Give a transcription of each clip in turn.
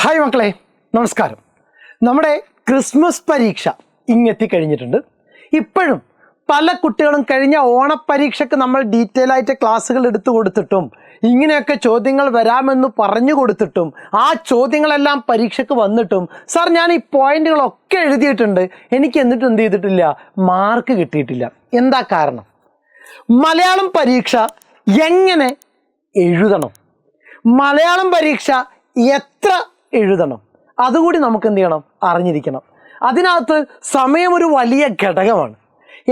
Hi മക്കളെ, നമസ്കാരം. നമ്മുടെ ക്രിസ്മസ് പരീക്ഷ ഇങ്ങെത്തിക്കഴിഞ്ഞിട്ടുണ്ട്. ഇപ്പോഴും പല കുട്ടികളും കഴിഞ്ഞ ഓണപ്പരീക്ഷയ്ക്ക് നമ്മൾ ഡീറ്റെയിൽ ആയിട്ട് ക്ലാസ്സുകൾ എടുത്തു കൊടുത്തിട്ടും ഇങ്ങനെയൊക്കെ ചോദ്യങ്ങൾ വരാമെന്ന് പറഞ്ഞു കൊടുത്തിട്ടും ആ ചോദ്യങ്ങളെല്ലാം പരീക്ഷയ്ക്ക് വന്നിട്ടും സാർ ഞാൻ ഈ പോയിന്റുകളൊക്കെ എഴുതിയിട്ടുണ്ട്, എനിക്ക് എന്നിട്ട് എന്ത് ചെയ്തിട്ടില്ല, മാർക്ക് കിട്ടിയിട്ടില്ല. എന്താ കാരണം? മലയാളം പരീക്ഷ എങ്ങനെ എഴുതണം, മലയാളം പരീക്ഷ എത്ര എഴുതണം, അതുകൂടി നമുക്ക് എന്ത് ചെയ്യണം, അറിഞ്ഞിരിക്കണം. അതിനകത്ത് സമയം ഒരു വലിയ ഘടകമാണ്.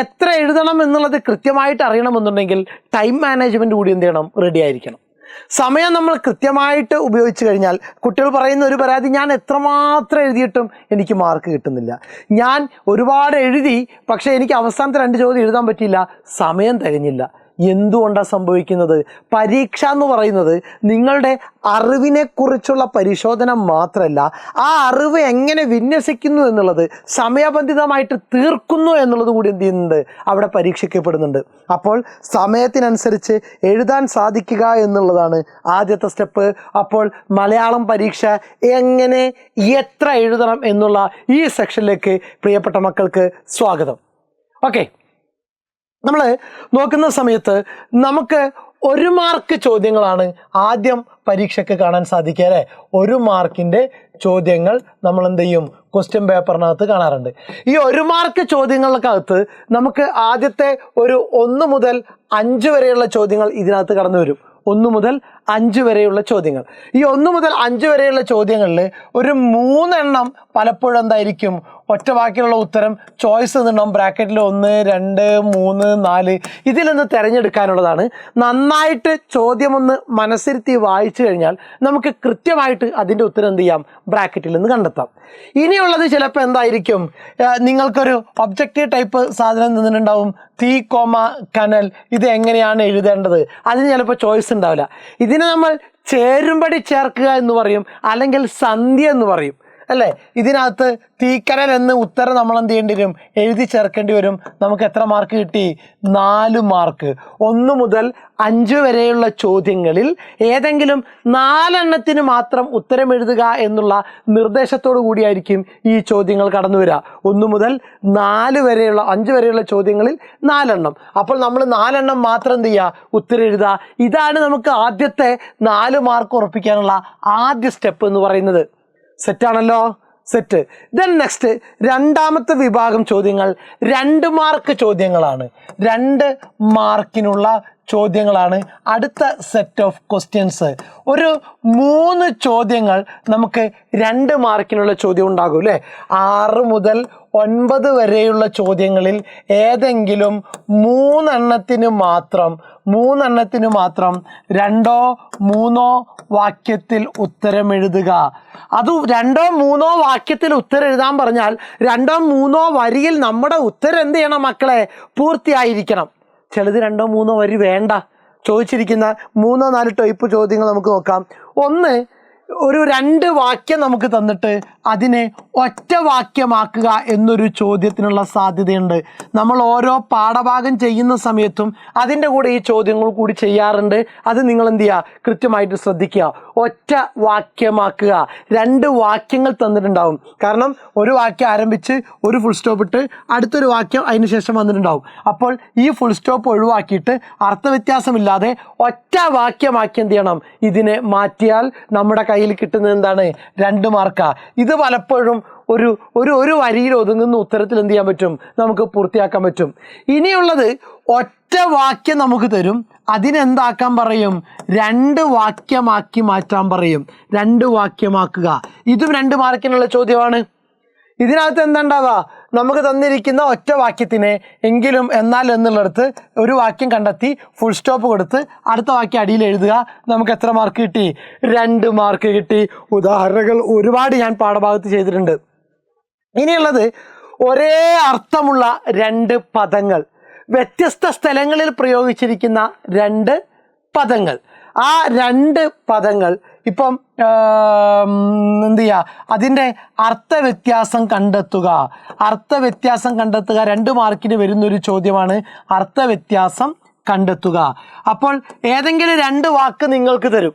എത്ര എഴുതണം എന്നുള്ളത് കൃത്യമായിട്ട് അറിയണമെന്നുണ്ടെങ്കിൽ ടൈം മാനേജ്മെൻറ്റ് കൂടി എന്ത് ചെയ്യണം, റെഡി ആയിരിക്കണം. സമയം നമ്മൾ കൃത്യമായിട്ട് ഉപയോഗിച്ച് കഴിഞ്ഞാൽ കുട്ടികൾ പറയുന്ന ഒരു പരാതി, ഞാൻ എത്രമാത്രം എഴുതിയിട്ടും എനിക്ക് മാർക്ക് കിട്ടുന്നില്ല, ഞാൻ ഒരുപാട് എഴുതി പക്ഷേ എനിക്ക് അവസാനത്തെ 2 ചോദ്യം എഴുതാൻ പറ്റിയില്ല, സമയം തികഞ്ഞില്ല. എന്തുകൊണ്ടാണ് സംഭവിക്കുന്നത്? പരീക്ഷ എന്ന് പറയുന്നത് നിങ്ങളുടെ അറിവിനെക്കുറിച്ചുള്ള പരിശോധന മാത്രമല്ല, ആ അറിവ് എങ്ങനെ വിന്യസിക്കുന്നു എന്നുള്ളത്, സമയബന്ധിതമായിട്ട് തീർക്കുന്നു എന്നുള്ളത് കൂടി എന്ത് ചെയ്യുന്നുണ്ട്, അവിടെ പരീക്ഷിക്കപ്പെടുന്നുണ്ട്. അപ്പോൾ സമയത്തിനനുസരിച്ച് എഴുതാൻ സാധിക്കുക എന്നുള്ളതാണ് ആദ്യത്തെ സ്റ്റെപ്പ്. അപ്പോൾ മലയാളം പരീക്ഷ എങ്ങനെ എത്ര എഴുതണം എന്നുള്ള ഈ സെക്ഷനിലേക്ക് പ്രിയപ്പെട്ട മക്കൾക്ക് സ്വാഗതം. ഓക്കെ, നമ്മൾ നോക്കുന്ന സമയത്ത് നമുക്ക് 1 മാർക്ക് ചോദ്യങ്ങളാണ് ആദ്യം പരീക്ഷയ്ക്ക് കാണാൻ സാധിക്കുക അല്ലേ. 1 മാർക്കിൻ്റെ ചോദ്യങ്ങൾ നമ്മൾ എന്ത് ചെയ്യും, ക്വസ്റ്റ്യൻ പേപ്പറിനകത്ത് കാണാറുണ്ട്. ഈ 1 മാർക്ക് ചോദ്യങ്ങൾക്കകത്ത് നമുക്ക് ആദ്യത്തെ ഒരു 1 മുതൽ 5 വരെയുള്ള ചോദ്യങ്ങൾ ഇതിനകത്ത് കടന്നു വരും. 1 മുതൽ 5 വരെയുള്ള ചോദ്യങ്ങൾ. ഈ 1 മുതൽ 5 വരെയുള്ള ചോദ്യങ്ങളിൽ ഒരു 3 എണ്ണം പലപ്പോഴും എന്തായിരിക്കും, ഒറ്റ വാക്കിലുള്ള ഉത്തരം ചോയ്സ് നിന്നുണ്ടാവും. ബ്രാക്കറ്റിൽ 1, 2, 3, 4 ഇതിൽ നിന്ന് തിരഞ്ഞെടുക്കാനുള്ളതാണ്. നന്നായിട്ട് ചോദ്യം ഒന്ന് മനസ്സിരുത്തി വായിച്ചു കഴിഞ്ഞാൽ നമുക്ക് കൃത്യമായിട്ട് അതിൻ്റെ ഉത്തരം എന്ത് ചെയ്യാം, ബ്രാക്കറ്റിൽ നിന്ന് കണ്ടെത്താം. ഇനിയുള്ളത് ചിലപ്പോൾ എന്തായിരിക്കും, നിങ്ങൾക്കൊരു ഒബ്ജക്റ്റീവ് ടൈപ്പ് സാധനം നിന്നിട്ടുണ്ടാവും, തീ കോമ കനൽ, ഇത് എങ്ങനെയാണ് എഴുതേണ്ടത്, അതിന് ചിലപ്പോൾ ചോയ്സ് ഉണ്ടാവില്ല. ഇതിനെ നമ്മൾ ചേരുംപടി ചേർക്കുക എന്ന് പറയും, അല്ലെങ്കിൽ സന്ധ്യ എന്ന് പറയും അല്ലേ. ഇതിനകത്ത് തീക്കനൽ എന്ന് ഉത്തരം നമ്മൾ എന്ത് ചെയ്യേണ്ടി വരും, എഴുതി ചേർക്കേണ്ടി വരും. നമുക്ക് എത്ര മാർക്ക് കിട്ടി? 4 മാർക്ക്. 1 മുതൽ 5 വരെയുള്ള ചോദ്യങ്ങളിൽ ഏതെങ്കിലും 4 എണ്ണത്തിന് മാത്രം ഉത്തരം എഴുതുക എന്നുള്ള നിർദ്ദേശത്തോടു കൂടിയായിരിക്കും ഈ ചോദ്യങ്ങൾ കടന്നു വരിക. 1 മുതൽ 5 വരെയുള്ള ചോദ്യങ്ങളിൽ 4 എണ്ണം. അപ്പോൾ നമ്മൾ 4 എണ്ണം മാത്രം എന്ത് ചെയ്യുക, ഉത്തരം എഴുതുക. ഇതാണ് നമുക്ക് ആദ്യത്തെ 4 മാർക്ക് ഉറപ്പിക്കാനുള്ള ആദ്യ സ്റ്റെപ്പ് എന്ന് പറയുന്നത്. സെറ്റാണല്ലോ, സെറ്റ്. ദെൻ നെക്സ്റ്റ് രണ്ടാമത്തെ വിഭാഗം ചോദ്യങ്ങൾ 2 മാർക്ക് ചോദ്യങ്ങളാണ്. 2 മാർക്കിനുള്ള ചോദ്യങ്ങളാണ് അടുത്ത സെറ്റ് ഓഫ് ക്വസ്റ്റ്യൻസ്. ഒരു 3 ചോദ്യങ്ങൾ നമുക്ക് 2 മാർക്കിനുള്ള ചോദ്യം ഉണ്ടാകും അല്ലേ. 6 മുതൽ 9 വരെയുള്ള ചോദ്യങ്ങളിൽ ഏതെങ്കിലും 3 എണ്ണത്തിന് മാത്രം 2 3 വാക്യത്തിൽ ഉത്തരം എഴുതുക. അത് 2 3 വാക്യത്തിൽ ഉത്തരം എഴുതാൻ പറഞ്ഞാൽ 2 3 വരിയിൽ നമ്മുടെ ഉത്തരം എന്ത് ചെയ്യണം മക്കളെ, പൂർത്തിയായിരിക്കണം. ചിലത് 2 3 വരി വേണ്ട. ചോദിച്ചിരിക്കുന്ന 3 4 ടൈപ്പ് ചോദ്യങ്ങൾ നമുക്ക് നോക്കാം. ഒന്ന്, ഒരു 2 വാക്യം നമുക്ക് തന്നിട്ട് അതിനെ ഒറ്റ വാക്യമാക്കുക എന്നൊരു ചോദ്യത്തിനുള്ള സാധ്യതയുണ്ട്. നമ്മൾ ഓരോ പാഠഭാഗം ചെയ്യുന്ന സമയത്തും അതിൻ്റെ കൂടെ ഈ ചോദ്യങ്ങൾ കൂടി ചെയ്യാറുണ്ട്. അത് നിങ്ങൾ എന്ത് ചെയ്യുക, കൃത്യമായിട്ട് ശ്രദ്ധിക്കുക. ഒറ്റ വാക്യമാക്കുക. 2 വാക്യങ്ങൾ തന്നിട്ടുണ്ടാവും. കാരണം ഒരു വാക്യം ആരംഭിച്ച് ഒരു ഫുൾ സ്റ്റോപ്പ് ഇട്ട് അടുത്തൊരു വാക്യം അതിന് ശേഷം വന്നിട്ടുണ്ടാവും. അപ്പോൾ ഈ ഫുൾ സ്റ്റോപ്പ് ഒഴിവാക്കിയിട്ട് അർത്ഥവ്യത്യാസമില്ലാതെ ഒറ്റ വാക്യമാക്കി എന്ത് ചെയ്യണം, ഇതിനെ മാറ്റിയാൽ നമ്മുടെ കയ്യിൽ കിട്ടുന്നത് എന്താണ്, 2 മാർക്കാണ്. ഇത് പലപ്പോഴും ഒരു വരിയിൽ ഒതുങ്ങുന്ന ഉത്തരത്തിൽ എന്ത് ചെയ്യാൻ പറ്റും, നമുക്ക് പൂർത്തിയാക്കാൻ പറ്റും. ഇനിയുള്ളത് ഒറ്റ വാക്യം നമുക്ക് തരും, അതിനെന്താക്കാൻ പറയും, 2 വാക്യമാക്കി മാറ്റാൻ പറയും. 2 വാക്യമാക്കുക. ഇതും 2 മാർക്കിനുള്ള ചോദ്യമാണ്. ഇതിനകത്ത് എന്താ ഉണ്ടാവുക, നമുക്ക് തന്നിരിക്കുന്ന ഒറ്റ വാക്യത്തിനെ എങ്കിലും എന്നാൽ എന്നുള്ളിടത്ത് ഒരു വാക്യം കണ്ടെത്തി ഫുൾ സ്റ്റോപ്പ് കൊടുത്ത് അടുത്ത വാക്യം അടിയിൽ എഴുതുക. നമുക്ക് എത്ര മാർക്ക് കിട്ടി? 2 മാർക്ക് കിട്ടി. ഉദാഹരണങ്ങൾ ഒരുപാട് ഞാൻ പാഠഭാഗത്ത് ചെയ്തിട്ടുണ്ട്. ഇനിയുള്ളത് ഒരേ അർത്ഥമുള്ള 2 പദങ്ങൾ, വ്യത്യസ്ത സ്ഥലങ്ങളിൽ പ്രയോഗിച്ചിരിക്കുന്ന 2 പദങ്ങൾ. ആ 2 പദങ്ങൾ ഇപ്പം എന്ത് ചെയ്യുക, അതിൻ്റെ അർത്ഥവ്യത്യാസം കണ്ടെത്തുക. 2 മാർക്കിന് വരുന്നൊരു ചോദ്യമാണ് അർത്ഥവ്യത്യാസം കണ്ടെത്തുക. അപ്പോൾ ഏതെങ്കിലും 2 വാക്ക് നിങ്ങൾക്ക് തരും,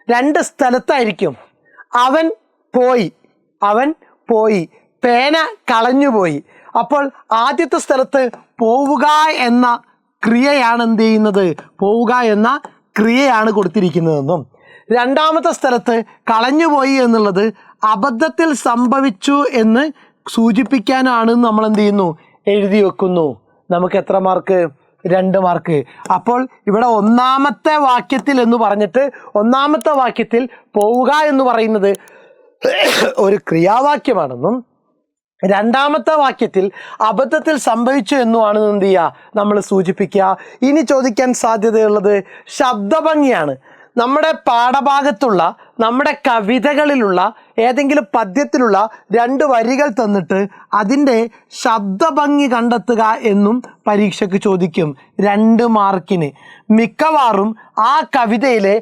2 സ്ഥലത്തായിരിക്കും. അവൻ പോയി, അവൻ പോയി, പേന കളഞ്ഞുപോയി. അപ്പോൾ ആദ്യത്തെ സ്ഥലത്ത് പോവുക എന്ന ക്രിയയാണ് എന്ത് ചെയ്യുന്നത്, പോവുക എന്ന ക്രിയയാണ് കൊടുത്തിരിക്കുന്നതെന്നും രണ്ടാമത്തെ സ്ഥലത്ത് കളഞ്ഞുപോയി എന്നുള്ളത് അബദ്ധത്തിൽ സംഭവിച്ചു എന്ന് സൂചിപ്പിക്കാനാണ് നമ്മൾ എന്ത് ചെയ്യുന്നു, എഴുതി വെക്കുന്നു. നമുക്ക് എത്ര മാർക്ക്? 2 മാർക്ക്. അപ്പോൾ ഇവിടെ ഒന്നാമത്തെ വാക്യത്തിൽ എന്ന് പറഞ്ഞിട്ട് ഒന്നാമത്തെ വാക്യത്തിൽ പോവുക എന്ന് പറയുന്നത് ഒരു ക്രിയാവാക്യമാണെന്നും രണ്ടാമത്തെ വാക്യത്തിൽ അബദ്ധത്തിൽ സംഭവിച്ചു എന്നുമാണ് എന്ത് ചെയ്യുക, നമ്മൾ സൂചിപ്പിക്കുക. ഇനി ചോദിക്കാൻ സാധ്യതയുള്ളത് ശബ്ദഭംഗിയാണ്. നമ്മുടെ പാഠഭാഗത്തുള്ള നമ്മുടെ കവിതകളിലുള്ള ഏതെങ്കിലും പദ്യത്തിലുള്ള 2 വരികൾ തന്നിട്ട് അതിൻ്റെ ശബ്ദഭംഗി കണ്ടെത്തുക എന്നും പരീക്ഷയ്ക്ക് ചോദിക്കും 2 മാർക്കിന്. മിക്കവാറും ആ കവിതയിലെ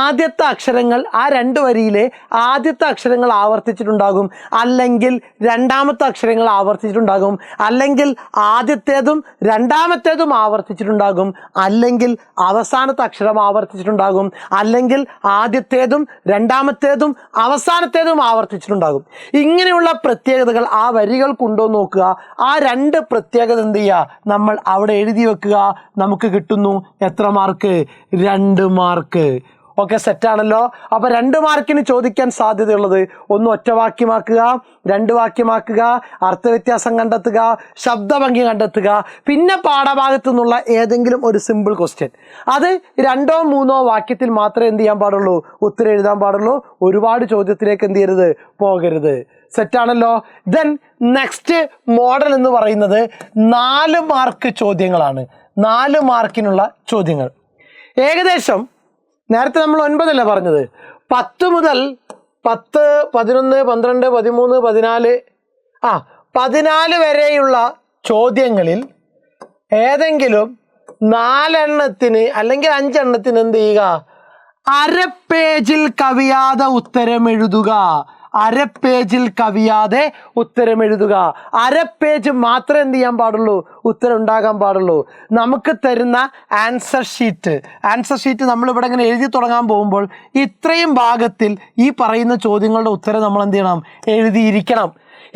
ആദ്യത്തെ അക്ഷരങ്ങൾ, ആ 2 വരിയിലെ ആദ്യത്തെ അക്ഷരങ്ങൾ ആവർത്തിച്ചിട്ടുണ്ടാകും, അല്ലെങ്കിൽ രണ്ടാമത്തെ അക്ഷരങ്ങൾ ആവർത്തിച്ചിട്ടുണ്ടാകും, അല്ലെങ്കിൽ ആദ്യത്തേതും രണ്ടാമത്തേതും ആവർത്തിച്ചിട്ടുണ്ടാകും, അല്ലെങ്കിൽ അവസാനത്തെ അക്ഷരം ആവർത്തിച്ചിട്ടുണ്ടാകും, അല്ലെങ്കിൽ ആദ്യത്തേതും രണ്ടാമത്തേതും അവസാനത്തേതും ആവർത്തിച്ചിട്ടുണ്ടാകും. ഇങ്ങനെയുള്ള പ്രത്യേകതകൾ ആ വരികൾക്കുണ്ടോ നോക്കുക. ആ 2 പ്രത്യേകത എന്ത് ചെയ്യുക, നമ്മൾ അവിടെ എഴുതി വെക്കുക. നമുക്ക് കിട്ടുന്നു എത്ര മാർക്ക്? 2 മാർക്ക്. ഓക്കെ, സെറ്റാണല്ലോ. അപ്പോൾ 2 മാർക്കിന് ചോദിക്കാൻ സാധ്യതയുള്ളത് ഒന്ന് ഒറ്റവാക്യമാക്കുക, 2 വാക്യമാക്കുക, അർത്ഥവ്യത്യാസം കണ്ടെത്തുക, ശബ്ദഭംഗി കണ്ടെത്തുക, പിന്നെ പാഠഭാഗത്തു നിന്നുള്ള ഏതെങ്കിലും ഒരു സിമ്പിൾ ക്വസ്റ്റ്യൻ. അത് 2ഓ 3ഓ വാക്യത്തിൽ മാത്രമേ എന്ത് ചെയ്യാൻ പാടുള്ളൂ, ഉത്തരം എഴുതാൻ പാടുള്ളൂ. ഒരുപാട് ചോദ്യത്തിലേക്ക് എന്ത് ചെയ്യരുത്, പോകരുത്. സെറ്റാണല്ലോ. ദെൻ നെക്സ്റ്റ് മോഡൽ എന്ന് പറയുന്നത് 4 മാർക്ക് ചോദ്യങ്ങളാണ്. 4 മാർക്കിനുള്ള ചോദ്യങ്ങൾ. ഏകദേശം നേരത്തെ നമ്മൾ 9 അല്ലേ പറഞ്ഞത്, 10 മുതൽ 10, 11, 12, 13, 14 വരെയുള്ള ചോദ്യങ്ങളിൽ ഏതെങ്കിലും 4 എണ്ണത്തിന് അല്ലെങ്കിൽ 5 എണ്ണത്തിന് എന്ത് ചെയ്യുക, അര പേജിൽ കവിയാതെ ഉത്തരം എഴുതുക. അര പേജിൽ കവിയാതെ ഉത്തരം എഴുതുക. അര പേജ് മാത്രമേ എന്ത് ചെയ്യാൻ പാടുള്ളൂ, ഉത്തരം ഉണ്ടാകാൻ പാടുള്ളൂ. നമുക്ക് തരുന്ന ആൻസർ ഷീറ്റ് നമ്മളിവിടെ ഇങ്ങനെ എഴുതി തുടങ്ങാൻ പോകുമ്പോൾ ഇത്രയും ഭാഗത്തിൽ ഈ പറയുന്ന ചോദ്യങ്ങളുടെ ഉത്തരം നമ്മൾ എന്ത് ചെയ്യണം, എഴുതിയിരിക്കണം.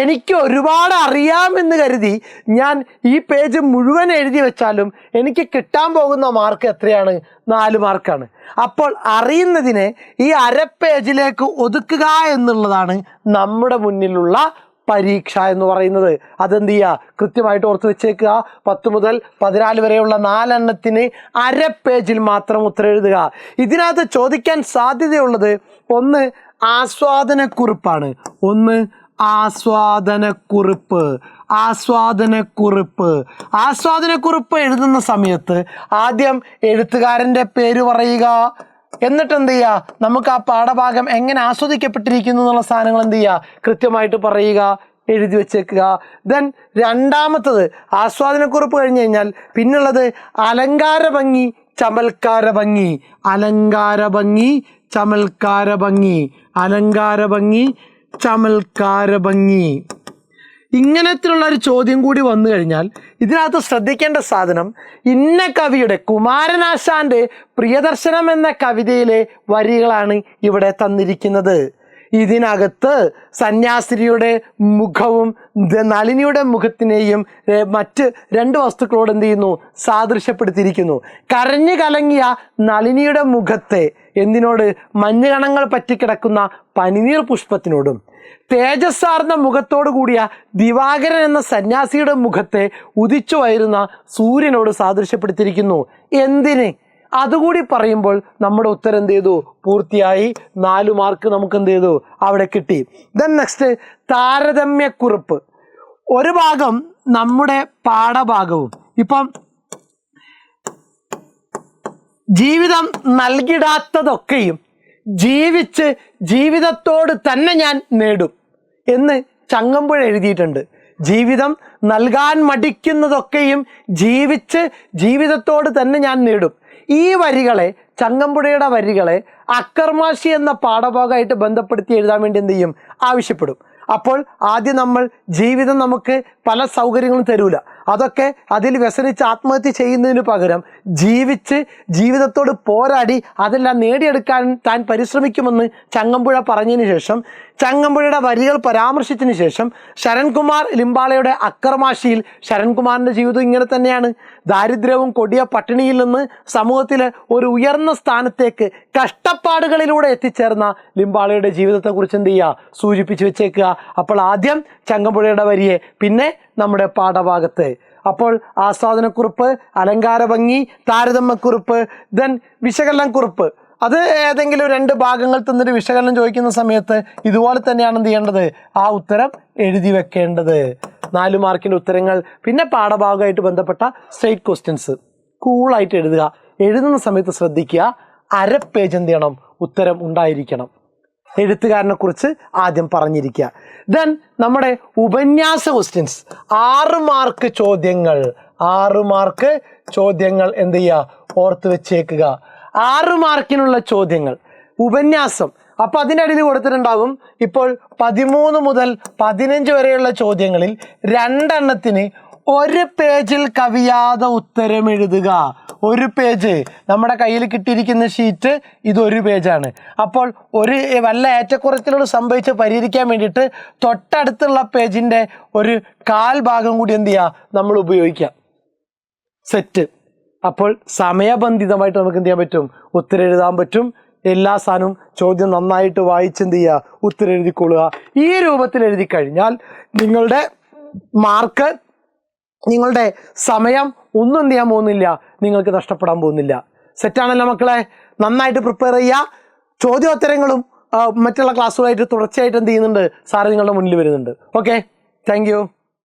എനിക്ക് ഒരുപാട് അറിയാമെന്ന് കരുതി ഞാൻ ഈ പേജ് മുഴുവൻ എഴുതി വെച്ചാലും എനിക്ക് കിട്ടാൻ പോകുന്ന മാർക്ക് എത്രയാണ്? 4 മാർക്കാണ്. അപ്പോൾ അറിയുന്നതിനെ ഈ അര പേജിലേക്ക് ഒതുക്കുക എന്നുള്ളതാണ് നമ്മുടെ മുന്നിലുള്ള പരീക്ഷ എന്ന് പറയുന്നത്. അതെന്ത് ചെയ്യുക, കൃത്യമായിട്ട് ഓർത്ത് വെച്ചേക്കുക. 10 മുതൽ 14 വരെയുള്ള 4 എണ്ണത്തിന് അര പേജിൽ മാത്രം ഉത്തരം എഴുതുക. ഇതിനകത്ത് ചോദിക്കാൻ സാധ്യതയുള്ളത് ഒന്ന് ആസ്വാദനക്കുറിപ്പാണ്. ആസ്വാദനക്കുറിപ്പ് എഴുതുന്ന സമയത്ത് ആദ്യം എഴുത്തുകാരൻ്റെ പേര് പറയുക. എന്നിട്ട് എന്ത് ചെയ്യുക, നമുക്ക് ആ പാഠഭാഗം എങ്ങനെ ആസ്വദിക്കപ്പെട്ടിരിക്കുന്നു എന്നുള്ള സാധനങ്ങൾ എന്ത് ചെയ്യുക, കൃത്യമായിട്ട് പറയുക, എഴുതി വെച്ചേക്കുക. ദെൻ രണ്ടാമത്തത് ആസ്വാദനക്കുറിപ്പ് കഴിഞ്ഞ് കഴിഞ്ഞാൽ പിന്നുള്ളത് അലങ്കാര ഭംഗി, ചമൽക്കാര ഭംഗി. ഇങ്ങനത്തിലുള്ള ഒരു ചോദ്യം കൂടി വന്നു കഴിഞ്ഞാൽ ഇതിനകത്ത് ശ്രദ്ധിക്കേണ്ട സാധനം, ഇന്ന കവിയുടെ കുമാരനാശാന്റെ പ്രിയദർശനം എന്ന കവിതയിലെ വരികളാണ് ഇവിടെ തന്നിരിക്കുന്നത്. ഇതിനകത്ത് സന്യാസിനിയുടെ മുഖവും നളിനിയുടെ മുഖത്തിനെയും മറ്റ് 2 വസ്തുക്കളോട് എന്ത് ചെയ്യുന്നു, സാദൃശ്യപ്പെടുത്തിയിരിക്കുന്നു. കരഞ്ഞു കലങ്ങിയ നളിനിയുടെ മുഖത്തെ എന്തിനോട്, മഞ്ഞുകണങ്ങൾ പറ്റിക്കിടക്കുന്ന പനിനീർ പുഷ്പത്തിനോടും തേജസ്സാർന്ന മുഖത്തോടു കൂടിയ ദിവാകരൻ എന്ന സന്യാസിയുടെ മുഖത്തെ ഉദിച്ചു വരുന്ന സൂര്യനോട് സാദൃശ്യപ്പെടുത്തിയിരിക്കുന്നു. എന്തിന്? അതുകൂടി പറയുമ്പോൾ നമ്മുടെ ഉത്തരം എന്ത് ചെയ്തു, പൂർത്തിയായി. 4 മാർക്ക് നമുക്ക് എന്ത് ചെയ്തു, അവിടെ കിട്ടി. ദെൻ നെക്സ്റ്റ് താരതമ്യക്കുറിപ്പ്. ഒരു ഭാഗം നമ്മുടെ പാഠഭാഗവും, ഇപ്പം ജീവിതം നൽകിടാത്തതൊക്കെയും ജീവിച്ച് ജീവിതത്തോട് തന്നെ ഞാൻ നേടും എന്ന് ചങ്ങമ്പുഴ എഴുതിയിട്ടുണ്ട്. ജീവിതം നൽകാൻ മടിക്കുന്നതൊക്കെയും ജീവിച്ച് ജീവിതത്തോട് തന്നെ ഞാൻ നേടും. ഈ വരികളെ, ചങ്ങമ്പുഴയുടെ വരികളെ അക്കർമാശി എന്ന പാഠഭാഗമായിട്ട് ബന്ധപ്പെടുത്തി എഴുതാൻ വേണ്ടി എന്ത് ചെയ്യും, ആവശ്യപ്പെടും. അപ്പോൾ ആദ്യം നമ്മൾ ജീവിതം നമുക്ക് പല സൗകര്യങ്ങളും തരൂല. അതൊക്കെ അതിൽ വ്യസനിച്ച് ആത്മഹത്യ ചെയ്യുന്നതിന് പകരം ജീവിച്ച് ജീവിതത്തോട് പോരാടി അതെല്ലാം നേടിയെടുക്കാൻ താൻ പരിശ്രമിക്കുമെന്ന് ചങ്ങമ്പുഴ പറഞ്ഞതിന് ശേഷം, ചങ്ങമ്പുഴയുടെ വരികൾ പരാമർശിച്ചതിന് ശേഷം ശരൺകുമാർ ലിംബാളയുടെ അക്കർമാശിയിൽ ശരൺകുമാറിൻ്റെ ജീവിതം ഇങ്ങനെ തന്നെയാണ്. ദാരിദ്ര്യവും കൊടിയ പട്ടിണിയിൽ നിന്ന് സമൂഹത്തിലെ ഒരു ഉയർന്ന സ്ഥാനത്തേക്ക് കഷ്ടപ്പാടുകളിലൂടെ എത്തിച്ചേർന്ന ലിംബാളയുടെ ജീവിതത്തെക്കുറിച്ച് എന്ത് ചെയ്യുക, സൂചിപ്പിച്ച് വെച്ചേക്കുക. അപ്പോൾ ആദ്യം ചങ്ങമ്പുഴയുടെ വരിയെ, പിന്നെ നമ്മുടെ പാഠഭാഗത്ത്. അപ്പോൾ ആസ്വാദനക്കുറിപ്പ്, അലങ്കാര ഭംഗി, താരതമ്യക്കുറിപ്പ്, ദെൻ വിശകലനക്കുറിപ്പ്. അത് ഏതെങ്കിലും 2 ഭാഗങ്ങൾ തന്നിട്ട് വിശകലനം ചോദിക്കുന്ന സമയത്ത് ഇതുപോലെ തന്നെയാണ് എന്ത് ചെയ്യേണ്ടത്, ആ ഉത്തരം എഴുതി വെക്കേണ്ടത്. 4 മാർക്കിൻ്റെ ഉത്തരങ്ങൾ. പിന്നെ പാഠഭാഗമായിട്ട് ബന്ധപ്പെട്ട സ്ട്രേറ്റ് ക്വസ്റ്റ്യൻസ് കൂളായിട്ട് എഴുതുക. എഴുതുന്ന സമയത്ത് ശ്രദ്ധിക്കുക, 1/2 പേജ് എന്ത് ചെയ്യണം, ഉത്തരം ഉണ്ടായിരിക്കണം. എഴുത്തുകാരനെ കുറിച്ച് ആദ്യം പറഞ്ഞിരിക്കുക. ദെൻ നമ്മുടെ ഉപന്യാസ ക്വസ്റ്റ്യൻസ്, 6 മാർക്ക് ചോദ്യങ്ങൾ. 6 മാർക്ക് ചോദ്യങ്ങൾ എന്ത് ചെയ്യുക, ഓർത്ത് വെച്ചേക്കുക. 6 മാർക്കിനുള്ള ചോദ്യങ്ങൾ ഉപന്യാസം. അപ്പോൾ അതിൻ്റെ അടിയിൽ കൊടുത്തിട്ടുണ്ടാവും, ഇപ്പോൾ 13 മുതൽ 15 വരെയുള്ള ചോദ്യങ്ങളിൽ 2 എണ്ണത്തിന് 1 പേജിൽ കവിയാതെ ഉത്തരം എഴുതുക. 1 പേജ്, നമ്മുടെ കയ്യിൽ കിട്ടിയിരിക്കുന്ന ഷീറ്റ് ഇത് 1 പേജാണ്. അപ്പോൾ വല്ല ഏറ്റക്കുറച്ചിലുകൾ സംഭവിച്ച് പരിഹരിക്കാൻ വേണ്ടിയിട്ട് തൊട്ടടുത്തുള്ള പേജിൻ്റെ 1/4 ഭാഗം കൂടി എന്ത് ചെയ്യുക, നമ്മൾ ഉപയോഗിക്കാം. സെറ്റ്. അപ്പോൾ സമയബന്ധിതമായിട്ട് നമുക്ക് എന്ത് ചെയ്യാൻ പറ്റും, ഉത്തരം എഴുതാൻ പറ്റും. എല്ലാ സാധനവും ചോദ്യം നന്നായിട്ട് വായിച്ച് എന്ത് ചെയ്യുക, ഉത്തരം എഴുതിക്കൊള്ളുക. ഈ രൂപത്തിൽ എഴുതി കഴിഞ്ഞാൽ നിങ്ങളുടെ മാർക്ക്, നിങ്ങളുടെ സമയം ഒന്നും എന്ത് ചെയ്യാൻ പോകുന്നില്ല, നിങ്ങൾക്ക് നഷ്ടപ്പെടാൻ പോകുന്നില്ല. സെറ്റാണല്ലോ മക്കളെ? നന്നായിട്ട് പ്രിപ്പയർ ചെയ്യുക. ചോദ്യോത്തരങ്ങളും മറ്റുള്ള ക്ലാസ്സുകളായിട്ട് തുടർച്ചയായിട്ട് എന്ത് ചെയ്യുന്നുണ്ട്, സാറ് നിങ്ങളുടെ മുന്നിൽ വരുന്നുണ്ട്. Okay, thank you.